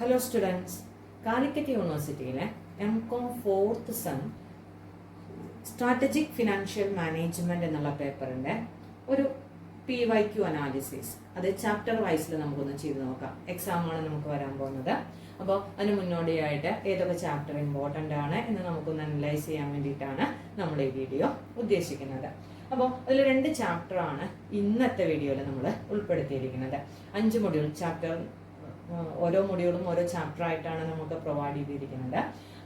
Hello students, Calicut യൂണിവേഴ്സിറ്റിയിലെ M Com 4th sem strategic financial management എന്നുള്ള പേപ്പറിന്റെ ഒരു PYQ അനാലിസിസ്, അത് ചാപ്റ്റർ വൈസിൽ നമുക്കൊന്ന് ചെയ്ത് നോക്കാം. എക്സാമാണ് നമുക്ക് വരാൻ പോകുന്നത്. അപ്പോൾ അതിന് മുന്നോടിയായിട്ട് ഏതൊക്കെ ചാപ്റ്റർ ഇമ്പോർട്ടൻ്റ് ആണ് എന്ന് നമുക്കൊന്ന് അനലൈസ് ചെയ്യാൻ വേണ്ടിയിട്ടാണ് നമ്മൾ ഈ വീഡിയോ ഉദ്ദേശിക്കുന്നത്. അപ്പോൾ അതിൽ 2 ചാപ്റ്ററാണ് ഇന്നത്തെ വീഡിയോയിൽ നമ്മൾ ഉൾപ്പെടുത്തിയിരിക്കുന്നത്. 5 മൊഡ്യൂൾ ചാപ്റ്റർ, ഓരോ മൊഡ്യൂളും ഓരോ ചാപ്റ്റർ ആയിട്ടാണ് നമുക്ക് പ്രൊവൈഡ് ചെയ്തിരിക്കുന്നത്.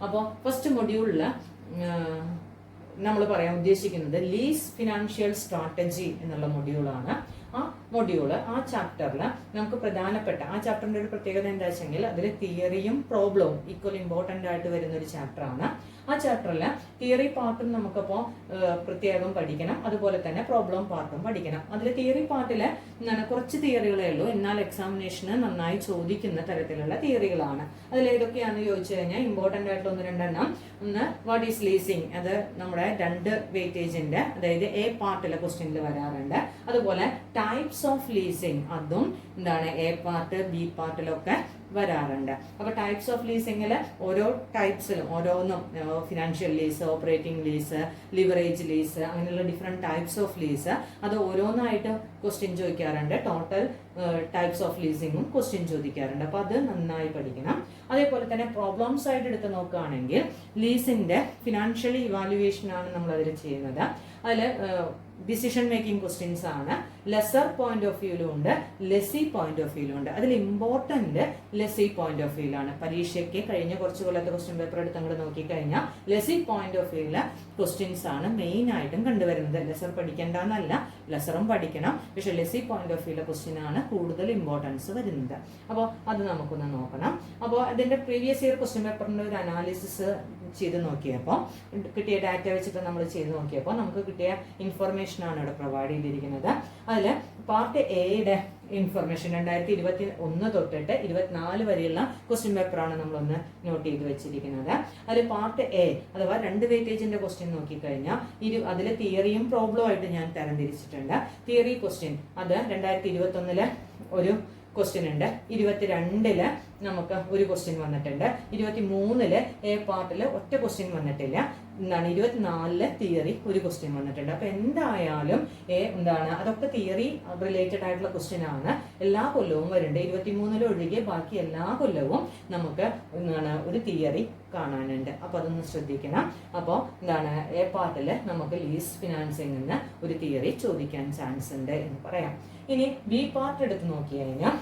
അപ്പോൾ ഫസ്റ്റ് മൊഡ്യൂളിൽ നമ്മൾ പറയാൻ ഉദ്ദേശിക്കുന്നത് ലീസ് ഫിനാൻഷ്യൽ സ്ട്രാറ്റജി എന്നുള്ള മൊഡ്യൂളാണ്. ആ മൊഡ്യൂള്, ആ ചാപ്റ്ററിൽ നമുക്ക് പ്രധാനപ്പെട്ട, ആ ചാപ്റ്ററിന്റെ ഒരു പ്രത്യേകത എന്താ വെച്ചെങ്കിൽ അതിൽ തിയറിയും പ്രോബ്ലവും ഈക്വൽ ഇമ്പോർട്ടൻ്റ് ആയിട്ട് വരുന്ന ഒരു ചാപ്റ്ററാണ്. ആ ചാപ്റ്ററിൽ തിയറി പാർട്ടും നമുക്കപ്പോൾ പ്രത്യേകം പഠിക്കണം, അതുപോലെ തന്നെ പ്രോബ്ലം പാർട്ടും പഠിക്കണം. അതിൽ തിയറി പാർട്ടിൽ കുറച്ച് തിയറികളേ ഉള്ളൂ, എന്നാൽ എക്സാമിനേഷന് നന്നായി ചോദിക്കുന്ന തരത്തിലുള്ള തിയറികളാണ്. അതിൽ ഏതൊക്കെയാണെന്ന് ചോദിച്ചു കഴിഞ്ഞാൽ ഇമ്പോർട്ടൻ്റ് ആയിട്ടുള്ള 1-2 ഒന്ന് വാട്ട് ഈസ് ലീസിങ്, അത് നമ്മുടെ 2 വെയിറ്റേജിന്റെ, അതായത് A പാർട്ടിലെ ക്വസ്റ്റ്യനിൽ വരാറുണ്ട്. അതുപോലെ ടൈപ്സ് ഓഫ് ലീസിങ്, അതും എന്താണ് A പാർട്ട് B പാർട്ടിലൊക്കെ വരാറുണ്ട്. അപ്പൊ ടൈപ്സ് ഓഫ് ലീസിങ്ങിൽ ഓരോ ടൈപ്സിലും ഓരോന്നും financial lease, operating lease, leverage lease, അങ്ങനെയുള്ള ഡിഫറെന്റ് ടൈപ്സ് ഓഫ് ലീസ്, അത് ഓരോന്നായിട്ട് ക്വസ്റ്റ്യൻ ചോദിക്കാറുണ്ട്. ടോട്ടൽ ടൈപ്സ് ഓഫ് ലീസിങ്ങും ക്വസ്റ്റ്യൻ ചോദിക്കാറുണ്ട്. അപ്പൊ അത് നന്നായി പഠിക്കണം. അതേപോലെ തന്നെ പ്രോബ്ലംസ് ആയിട്ട് എടുത്ത് നോക്കുകയാണെങ്കിൽ ലീസിന്റെ ഫിനാൻഷ്യലി ഇവാലുവേഷൻ ആണ് നമ്മൾ അതിൽ ചെയ്യുന്നത്. അതിൽ ഡിസിഷൻ മേക്കിംഗ് ക്വസ്റ്റ്യൻസ് ആണ്. ലെസർ പോയിന്റ് ഓഫ് വ്യൂലും ഉണ്ട്, ലെസി പോയിന്റ് ഓഫ് വ്യൂലും ഉണ്ട്. അതിൽ ഇമ്പോർട്ടന്റ് ലെസി പോയിന്റ് ഓഫ് വ്യൂലാണ്. പരീക്ഷയ്ക്ക് കഴിഞ്ഞ കുറച്ച് കൊല്ലത്തെ ക്വസ്റ്റ്യൻ പേപ്പർ എടുത്ത് അങ്ങോട്ട് നോക്കിക്കഴിഞ്ഞാൽ ലെസി പോയിന്റ് ഓഫ് വ്യൂവിലെ ക്വസ്റ്റ്യൻസ് ആണ് മെയിൻ ആയിട്ടും കണ്ടുവരുന്നത്. ലെസർ പഠിക്കേണ്ടെന്നല്ല, ലെസറും പഠിക്കണം, പക്ഷെ ലെസി പോയിന്റ് ഓഫ് വ്യൂവിലെ ക്വസ്റ്റ്യൻ ആണ് കൂടുതൽ ഇമ്പോർട്ടൻസ് വരുന്നത്. അപ്പോൾ അത് നമുക്കൊന്ന് നോക്കണം. അപ്പോൾ അതിന്റെ പ്രീവിയസ് ഇയർ ക്വസ്റ്റ്യൻ പേപ്പറിന്റെ ഒരു അനാലിസിസ് ചെയ്ത് നോക്കിയപ്പോൾ, കിട്ടിയ ഡാറ്റ വെച്ചിട്ട് നമ്മൾ ചെയ്ത് നോക്കിയപ്പോൾ നമുക്ക് കിട്ടിയ ഇൻഫർമേഷൻ ആണ് ഇവിടെ പ്രൊവൈഡ് ചെയ്തിരിക്കുന്നത്. അതിൽ പാർട്ട് എയുടെ ഇൻഫർമേഷൻ 2021 തൊട്ടിട്ട് 24 വരെയുള്ള ക്വസ്റ്റ്യൻ പേപ്പറാണ് നമ്മളൊന്ന് നോട്ട് ചെയ്ത് വെച്ചിരിക്കുന്നത്. അതിൽ പാർട്ട് എ അഥവാ 2 വെയിറ്റേജിന്റെ ക്വസ്റ്റ്യൻ നോക്കിക്കഴിഞ്ഞാൽ അതിൽ തിയറിയും പ്രോബ്ലം ആയിട്ട് ഞാൻ തരംതിരിച്ചിട്ടുണ്ട്. തിയറി ക്വസ്റ്റ്യൻ അത് 2021 ഒരു ക്വസ്റ്റ്യൻ ഉണ്ട്, 22 നമുക്ക് ഒരു ക്വസ്റ്റ്യൻ വന്നിട്ടുണ്ട്, 23 A പാർട്ടിൽ ഒറ്റ ക്വസ്റ്റ്യൻ വന്നിട്ടില്ല, 24 തിയറി ഒരു ക്വസ്റ്റ്യൻ വന്നിട്ടുണ്ട്. അപ്പൊ എന്തായാലും അതൊക്കെ തിയറി റിലേറ്റഡ് ആയിട്ടുള്ള ക്വസ്റ്റ്യൻ ആണ്. എല്ലാ കൊല്ലവും വരുന്നുണ്ട്. 23 ഒഴികെ ബാക്കി എല്ലാ കൊല്ലവും നമുക്ക് ഒരു തിയറി കാണാനുണ്ട്. അപ്പൊ അതൊന്ന് ശ്രദ്ധിക്കണം. അപ്പോൾ A പാർട്ടിൽ നമുക്ക് ലീസ് ഫിനാൻസിംഗ് നിന്ന് ഒരു തിയറി ചോദിക്കാൻ ചാൻസ് ഉണ്ട് എന്ന് പറയാം. ഇനി B പാർട്ട് എടുത്ത് നോക്കി കഴിഞ്ഞാൽ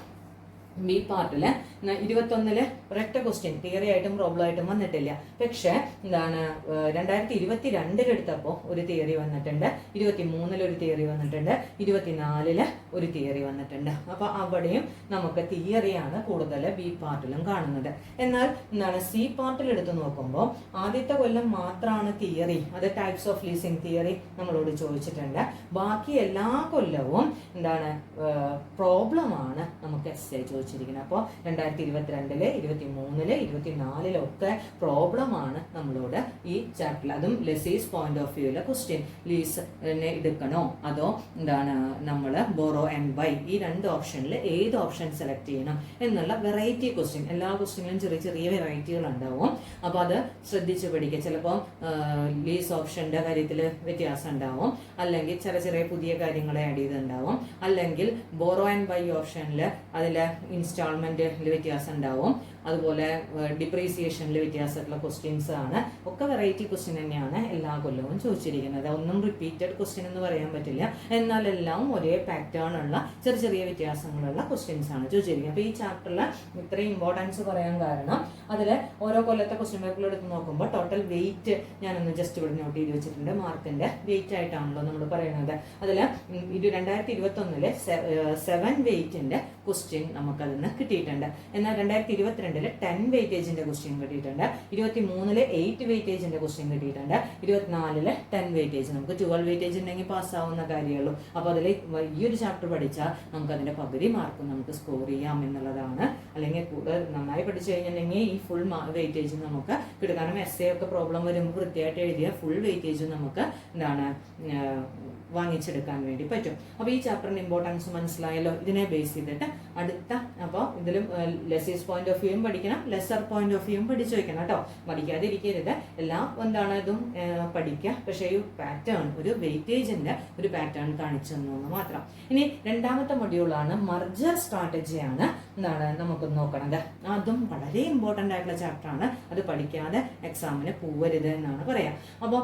B പാർട്ടില് 21 ഒരൊറ്റ ക്വസ്റ്റ്യൻ തിയറി ആയിട്ടും പ്രോബ്ലം ആയിട്ടും വന്നിട്ടില്ല. പക്ഷെ 2022 എടുത്തപ്പോൾ ഒരു തിയറി വന്നിട്ടുണ്ട്, 23 ഒരു തിയറി വന്നിട്ടുണ്ട്, 24 ഒരു തിയറി വന്നിട്ടുണ്ട്. അപ്പൊ അവിടെയും നമുക്ക് തിയറിയാണ് കൂടുതൽ B പാർട്ടിലും കാണുന്നത്. എന്നാൽ C പാർട്ടിൽ എടുത്ത് നോക്കുമ്പോൾ ആദ്യത്തെ കൊല്ലം മാത്രമാണ് തിയറി, അത് ടൈപ്സ് ഓഫ് ലീസിങ് തിയറി നമ്മളോട് ചോദിച്ചിട്ടുണ്ട്. ബാക്കി എല്ലാ കൊല്ലവും പ്രോബ്ലം ആണ് നമുക്ക് എസ്സേ ചോദിച്ചിരിക്കുന്നത്. അപ്പോൾ 2022, 23, 24 ഒക്കെ പ്രോബ്ലം ആണ് നമ്മളോട് ഈ ചാപ്റ്ററിൽ. അതും ലെസീസ് പോയിന്റ് ഓഫ് വ്യൂവിലെ ക്വസ്റ്റ്യൻ, ലീസിനെ എടുക്കണോ അതോ നമ്മൾ ബോറോ ആൻഡ് ബൈ, ഈ 2 ഓപ്ഷനിൽ ഏത് ഓപ്ഷൻ സെലക്ട് ചെയ്യണം എന്നുള്ള വെറൈറ്റി ക്വസ്റ്റ്യൻ. എല്ലാ ക്വസ്റ്റ്യനിലും ചെറിയ ചെറിയ വെറൈറ്റികൾ ഉണ്ടാവും. അപ്പൊ അത് ശ്രദ്ധിച്ച് പഠിക്കുക. ചിലപ്പോൾ ലീസ് ഓപ്ഷന്റെ കാര്യത്തിൽ വ്യത്യാസം ഉണ്ടാവും, അല്ലെങ്കിൽ ചെറിയ പുതിയ കാര്യങ്ങളെ ആഡ് ചെയ്തിട്ടുണ്ടാവും, അല്ലെങ്കിൽ ബോറോ ആൻഡ് ബൈ ഓപ്ഷനിൽ അതിൽ ഇൻസ്റ്റാൾമെന്റിൽ വ്യത്യാസം ഉണ്ടാവും, അതുപോലെ ഡിപ്രീസിയേഷനിൽ വ്യത്യാസമുള്ള ക്വസ്റ്റ്യൻസ് ആണ്. ഒക്കെ വെറൈറ്റി ക്വസ്റ്റ്യൻ തന്നെയാണ് എല്ലാ കൊല്ലവും ചോദിച്ചിരിക്കുന്നത്. ഒന്നും റിപ്പീറ്റഡ് ക്വസ്റ്റ്യൻ എന്ന് പറയാൻ പറ്റില്ല, എന്നാൽ എല്ലാം ഒരേ പാറ്റേൺ ഉള്ള ചെറിയ വ്യത്യാസങ്ങളുള്ള ക്വസ്റ്റ്യൻസ് ആണ് ചോദിച്ചിരിക്കുന്നത്. അപ്പൊ ഈ ചാപ്റ്ററിൽ ഇത്രയും ഇമ്പോർട്ടൻസ് പറയാൻ കാരണം അതിൽ ഓരോ കൊല്ലത്തെ ക്വസ്റ്റ്യൻ പേപ്പറിൽ എടുത്ത് നോക്കുമ്പോൾ ടോട്ടൽ വെയിറ്റ് ഞാനൊന്ന് ജസ്റ്റ് ഇവിടെ നോട്ട് ചെയ്ത് വെച്ചിട്ടുണ്ട്. മാർക്കിന്റെ വെയിറ്റ് ആയിട്ടാണല്ലോ നമ്മൾ പറയുന്നത്. അതിൽ 2021 7 വെയിറ്റിന്റെ ക്വസ്റ്റ്യൻ നമുക്കതിന് കിട്ടിയിട്ടുണ്ട്. എന്നാൽ 2022 10 വെയിറ്റേജിന്റെ ക്വസ്റ്റ്യൻ കിട്ടിയിട്ടുണ്ട്, 23 8 വെയിറ്റേജിന്റെ ക്വസ്റ്റ്യൻ കിട്ടിയിട്ടുണ്ട്, 24 10 വെയിറ്റേജ്. നമുക്ക് 12 വെയിറ്റേജ് ഉണ്ടെങ്കിൽ പാസ്സാവുന്ന കാര്യമുള്ളൂ. അപ്പൊ അതിൽ ഈ ഒരു ചാപ്റ്റർ പഠിച്ചാൽ നമുക്ക് അതിന്റെ പകുതി മാർക്ക് നമുക്ക് സ്കോർ ചെയ്യാം എന്നുള്ളതാണ്. അല്ലെങ്കിൽ കൂടുതൽ നന്നായി പഠിച്ചു കഴിഞ്ഞിട്ടുണ്ടെങ്കിൽ ഈ ഫുൾ വെയിറ്റേജ് നമുക്ക് കിട്ടും. കാരണം എസ്സേ ഒക്കെ പ്രോബ്ലം വരുമ്പോൾ വൃത്തിയായിട്ട് എഴുതിയ ഫുൾ വെയിറ്റേജ് നമുക്ക് വാങ്ങിച്ചെടുക്കാൻ വേണ്ടി പറ്റും. അപ്പോൾ ഈ ചാപ്റ്ററിന്റെ ഇമ്പോർട്ടൻസ് മനസ്സിലായല്ലോ. ഇതിനെ ബേസ് ചെയ്തിട്ട് അടുത്ത അപ്പോൾ ഇതിലും ലെസീസ് പോയിന്റ് ഓഫ് വ്യൂയും പഠിക്കണം, ലെസർ പോയിന്റ് ഓഫ് വ്യൂയും പഠിച്ചു വെക്കണം കേട്ടോ. പഠിക്കാതെ ഇരിക്കരുത്. എല്ലാം എന്താണ് ഇതും പഠിക്കുക. പക്ഷേ ഈ പാറ്റേൺ ഒരു വെയിറ്റേജിന്റെ ഒരു പാറ്റേൺ കാണിച്ചു തന്നു മാത്രം. ഇനി രണ്ടാമത്തെ മൊഡ്യൂളാണ് മർജർ സ്ട്രാറ്റജിയാണ് എന്താണ് നമുക്ക് നോക്കണത്. അതും വളരെ ഇമ്പോർട്ടൻ്റ് ആയിട്ടുള്ള ചാപ്റ്ററാണ്. അത് പഠിക്കാതെ എക്സാമിന് പോവരുത് എന്നാണ് പറയാം. അപ്പോൾ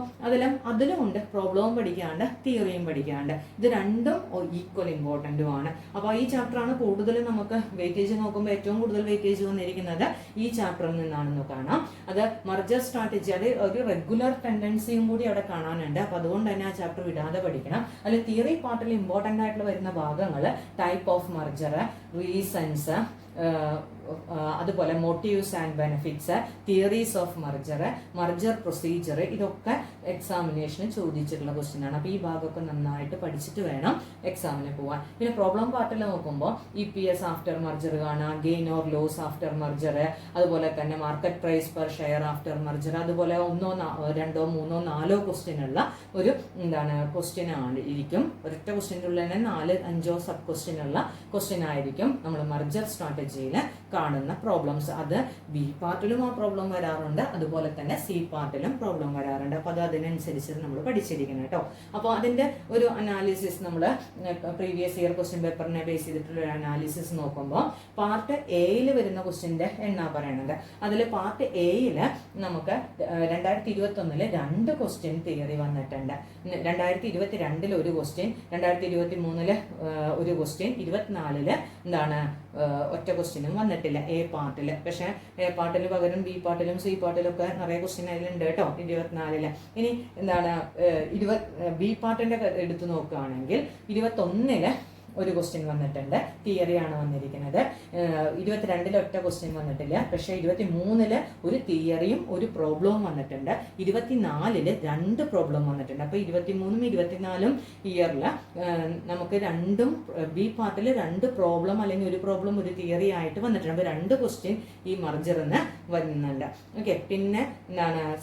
അതിലും ഉണ്ട് പ്രോബ്ലവും പഠിക്കാണ്ട് തിയറിയും പഠിക്കാണ്ട്. ഇത് രണ്ടും ഈക്വൽ ഇമ്പോർട്ടൻറ്റുമാണ്. അപ്പോൾ ഈ ചാപ്റ്ററാണ് കൂടുതലും നമുക്ക് വെയിറ്റേജ് നോക്കുമ്പോൾ ഏറ്റവും കൂടുതൽ വെയിറ്റേജ് വന്നിരിക്കുന്നത് ഈ ചാപ്റ്ററിൽ നിന്നാണെന്ന് കാണാം. അത് മർജർ സ്ട്രാറ്റജി, അത് ഒരു റെഗുലർ ടെൻഡൻസിയും കൂടി അവിടെ കാണാനുണ്ട്. അപ്പോൾ അതുകൊണ്ട് തന്നെ ആ ചാപ്റ്റർ വിടാതെ പഠിക്കണം. അതിൽ തിയറി പാർട്ടിൽ ഇമ്പോർട്ടൻ്റ് ആയിട്ടുള്ള വരുന്ന ഭാഗങ്ങൾ ടൈപ്പ് ഓഫ് മർജർ, റീസൺസ്, അതുപോലെ motifs and benefits, theories of മർജർ, മർജർ procedure, ഇതൊക്കെ എക്സാമിനേഷന് ചോദിച്ചിട്ടുള്ള ക്വസ്റ്റ്യൻ ആണ്. അപ്പോൾ ഈ ഭാഗമൊക്കെ നന്നായിട്ട് പഠിച്ചിട്ട് വേണം എക്സാമിന് പോകാൻ. പിന്നെ പ്രോബ്ലം പാർട്ടിൽ നോക്കുമ്പോൾ EPS ആഫ്റ്റർ മർജർ കാണാം, gain or loss after merger, അതുപോലെ തന്നെ market price per share after merger, അതുപോലെ 1, 2, 3, 4 ക്വസ്റ്റ്യൻ ഉള്ള ഒരു ക്വസ്റ്റ്യൻ ആണ് ഇരിക്കും. ഒരൊറ്റ ക്വസ്റ്റ്യൻ്റെ ഉള്ളിൽ തന്നെ 4, 5 സബ് ക്വസ്റ്റ്യൻ ഉള്ള ക്വസ്റ്റ്യൻ ആയിരിക്കും നമ്മൾ മർജർ സ്ട്രാറ്റജിയിൽ കാണുന്ന പ്രോബ്ലംസ്. അത് ബി പാർട്ടിലും ആ പ്രോബ്ലം വരാറുണ്ട്, അതുപോലെ തന്നെ സി പാർട്ടിലും പ്രോബ്ലം വരാറുണ്ട്. അപ്പോൾ അത് അതിനനുസരിച്ച് നമ്മൾ പഠിച്ചിരിക്കണം കേട്ടോ. അപ്പോൾ അതിന്റെ ഒരു അനാലിസിസ് നമ്മൾ പ്രീവിയസ് ഇയർ ക്വസ്റ്റ്യൻ പേപ്പറിനെ ബേസ് ചെയ്തിട്ടുള്ള ഒരു അനാലിസിസ് നോക്കുമ്പോൾ പാർട്ട് എയിൽ വരുന്ന ക്വസ്റ്റ്യന്റെ എണ്ണ പറയണത്. അതിൽ പാർട്ട് എയിൽ നമുക്ക് 2021 2 ക്വസ്റ്റ്യൻ തിയറി വന്നിട്ടുണ്ട്. 2022 ഒരു ക്വസ്റ്റ്യൻ, 2023 ഒരു ക്വസ്റ്റ്യൻ, 24 ഒറ്റ ക്വസ്റ്റ്യനും വന്നിട്ടില്ല എ പാർട്ടിൽ. പക്ഷെ എ പാർട്ടിന് പകരം ബി പാർട്ടിലും സി പാർട്ടിലും ഒക്കെ നിറയെ ക്വസ്റ്റ്യൻ അതിലുണ്ട് കേട്ടോ 24. ഇനി ബി പാർട്ടിന്റെ എടുത്തു നോക്കുകയാണെങ്കിൽ 21 ഒരു ക്വസ്റ്റ്യൻ വന്നിട്ടുണ്ട്, തിയറിയാണ് വന്നിരിക്കുന്നത്. 22 ഒറ്റ ക്വസ്റ്റ്യൻ വന്നിട്ടില്ല. പക്ഷേ 23 ഒരു തിയറിയും ഒരു പ്രോബ്ലവും വന്നിട്ടുണ്ട്. 24 2 പ്രോബ്ലം വന്നിട്ടുണ്ട്. അപ്പോൾ 23ഉം 24ഉം ഇയറിൽ നമുക്ക് രണ്ടും ബി പാർട്ടിൽ 2 പ്രോബ്ലം അല്ലെങ്കിൽ ഒരു പ്രോബ്ലം ഒരു തിയറി ആയിട്ട് വന്നിട്ടുണ്ട്. അപ്പോൾ 2 ക്വസ്റ്റ്യൻ ഈ മർജറിന് വരുന്നുണ്ട്. ഓക്കെ. പിന്നെ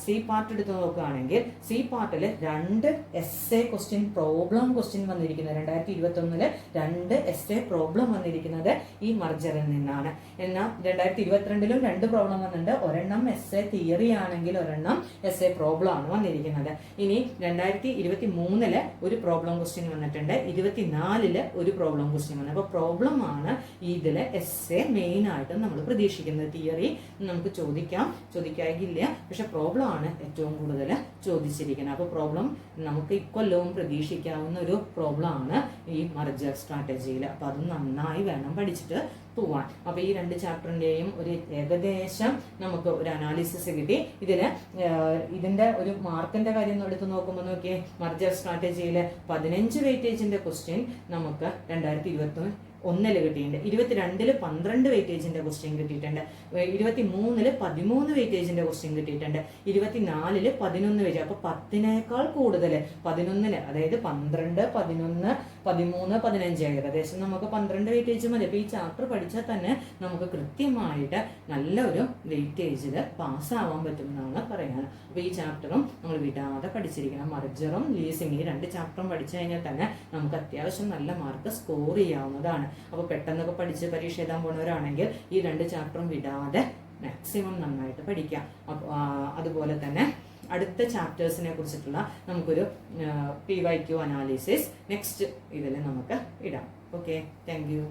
സി പാർട്ട് എടുത്ത് നോക്കുകയാണെങ്കിൽ സി പാർട്ടിൽ 2 എസ്എ ക്വസ്റ്റ്യൻ പ്രോബ്ലം ക്വസ്റ്റ്യൻ വന്നിരിക്കുന്നത്. 2021 2 എസ്എ പ്രോബ്ലം വന്നിരിക്കുന്നത് ഈ മർജറിൽ നിന്നാണ്. എന്നാൽ 2022 2 പ്രോബ്ലം വന്നിട്ടുണ്ട്. ഒരെണ്ണം എസ്എ തിയറി ആണെങ്കിൽ ഒരെണ്ണം എസ്എ പ്രോബ്ലം ആണ് വന്നിരിക്കുന്നത്. ഇനി 2023 ഒരു പ്രോബ്ലം ക്വസ്റ്റ്യൻ വന്നിട്ടുണ്ട്, 24 ഒരു പ്രോബ്ലം ക്വസ്റ്റ്യൻ വന്നു. അപ്പോൾ പ്രോബ്ലം ആണ് ഇതിൽ എസ്എ മെയിൻ ആയിട്ടും നമ്മൾ പ്രതീക്ഷിക്കുന്നത്. തിയറി നമുക്ക് ചോദിക്കാകില്ല, പക്ഷെ പ്രോബ്ലം ആണ് ഏറ്റവും കൂടുതൽ ചോദിച്ചിരിക്കുന്നത്. അപ്പോൾ പ്രോബ്ലം നമുക്ക് ഇക്കൊല്ലവും പ്രതീക്ഷിക്കാവുന്ന ഒരു പ്രോബ്ലം ആണ് ഈ മർജർ സ്ട്രാറ്റജിയിൽ. അപ്പോൾ അത് നന്നായി വേണം പഠിച്ചിട്ട് പോവാൻ. അപ്പോൾ ഈ 2 ചാപ്റ്ററിന്റെയും ഒരു ഏകദേശം നമുക്ക് ഒരു അനാലിസിസ് കിട്ടി. ഇതിന്റെ ഒരു മാർക്കിന്റെ കാര്യം എടുത്ത് നോക്കുമ്പോൾ നോക്കിയേ, മർജർ സ്ട്രാറ്റജിയിൽ 15 വെയിറ്റേജിന്റെ ക്വസ്റ്റ്യൻ നമുക്ക് 2021 കിട്ടിയിട്ടുണ്ട്. 22 12 വെയിറ്റേജിന്റെ ക്വസ്റ്റ്യൻ കിട്ടിയിട്ടുണ്ട്. 23 13 വെയിറ്റേജിന്റെ ക്വസ്റ്റ്യൻ കിട്ടിയിട്ടുണ്ട്. 24 11 വെയിറ്റേജ്. അപ്പൊ 10നേക്കാൾ കൂടുതൽ 11, അതായത് 12, 11, 13, 15 ഏകദേശം നമുക്ക് 12 വെയിറ്റേജ് മതി. അപ്പൊ ഈ ചാപ്റ്റർ പഠിച്ചാൽ തന്നെ നമുക്ക് കൃത്യമായിട്ട് നല്ലൊരു വെയിറ്റേജിൽ പാസ്സാവാൻ പറ്റും എന്നാണ് പറയുന്നത്. അപ്പൊ ഈ ചാപ്റ്ററും നമ്മൾ വിടാതെ പഠിച്ചിരിക്കണം. മർജറും ലീസിങ് ഈ 2 ചാപ്റ്ററും പഠിച്ചു കഴിഞ്ഞാൽ തന്നെ നമുക്ക് അത്യാവശ്യം നല്ല മാർക്ക് സ്കോർ ചെയ്യാവുന്നതാണ്. അപ്പോൾ പെട്ടെന്നൊക്കെ പഠിച്ച് പരീക്ഷ എഴുതാൻ പോകുന്നവരാണെങ്കിൽ ഈ 2 ചാപ്റ്ററും വിടാതെ മാക്സിമം നന്നായിട്ട് പഠിക്കാം. അതുപോലെ തന്നെ അടുത്ത ചാപ്റ്റേഴ്സിനെ കുറിച്ചിട്ടുള്ള നമുക്കൊരു PYQ അനാലിസിസ് നെക്സ്റ്റ് ഇതിൽ നമുക്ക് ഇടാം. Okay, thank you.